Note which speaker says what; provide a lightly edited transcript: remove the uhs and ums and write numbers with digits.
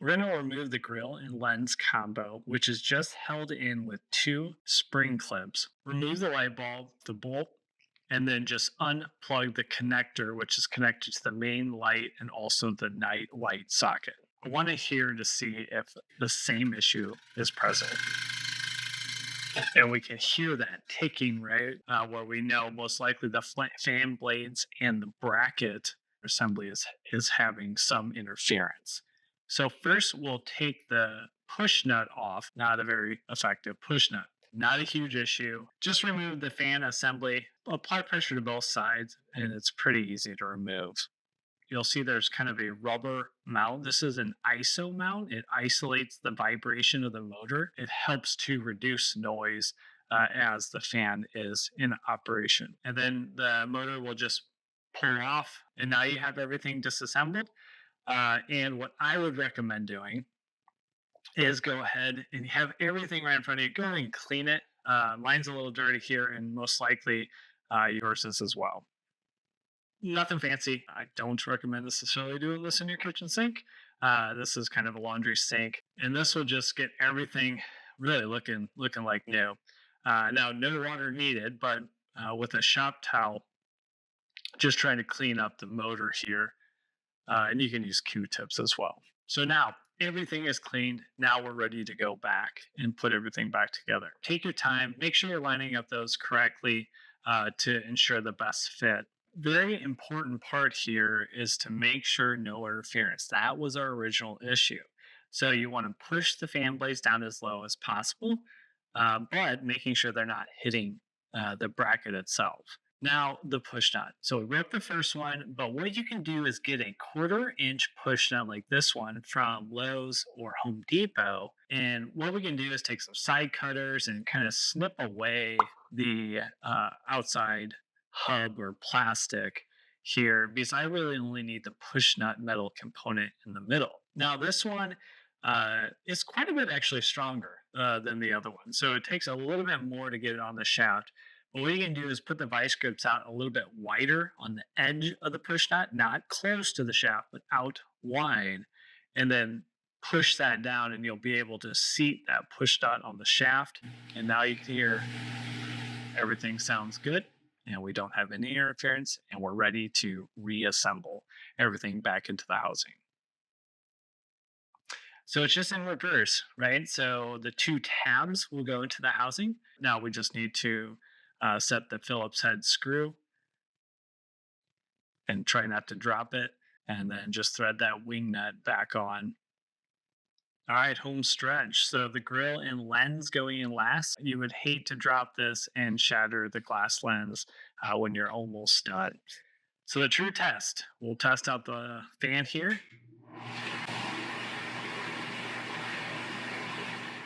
Speaker 1: We're going to remove the grill and lens combo, which is just held in with two spring clips. Remove the light bulb, the bolt, and then just unplug the connector, which is connected to the main light and also the night light socket. I want to hear to see if the same issue is present. And we can hear that ticking, right? Where we know most likely the fan blades and the bracket assembly is having some interference. So first we'll take the push nut off, not a very effective push nut. Not a huge issue. Just remove the fan assembly, apply pressure to both sides, and it's pretty easy to remove. You'll see there's kind of a rubber mount. This is an ISO mount. It isolates the vibration of the motor. It helps to reduce noise as the fan is in operation. And then the motor will just pull off, and now you have everything disassembled. And what I would recommend doing is go ahead and have everything right in front of you. Go ahead and clean it. Mine's a little dirty here, and most likely yours is as well. Nothing fancy. I don't recommend necessarily doing this in your kitchen sink. This is kind of a laundry sink, and this will just get everything really looking like new. Now, no water needed, but with a shop towel, just trying to clean up the motor here, and you can use Q-tips as well. So now everything is cleaned. Now we're ready to go back and put everything back together. Take your time. Make sure you're lining up those correctly to ensure the best fit. Very important part here is to make sure no interference. That was our original issue. So you want to push the fan blades down as low as possible, but making sure they're not hitting the bracket itself. Now the push nut. So we ripped the first one, but what you can do is get a 1/4-inch push nut like this one from Lowe's or Home Depot. And what we can do is take some side cutters and kind of snip away the outside hub or plastic here, because I really only need the push nut metal component in the middle. Now this one is quite a bit actually stronger than the other one. So it takes a little bit more to get it on the shaft. But what you can do is put the vice grips out a little bit wider on the edge of the push nut, not close to the shaft, but out wide, and then push that down, and you'll be able to seat that push nut on the shaft. And now you can hear everything sounds good, and we don't have any interference, and we're ready to reassemble everything back into the housing. So it's just in reverse, right? So the two tabs will go into the housing. Now we just need to set the Phillips head screw and try not to drop it, and then just thread that wing nut back on. All right, home stretch. So the grill and lens going in last. You would hate to drop this and shatter the glass lens when you're almost done. So the true test, we'll test out the fan here.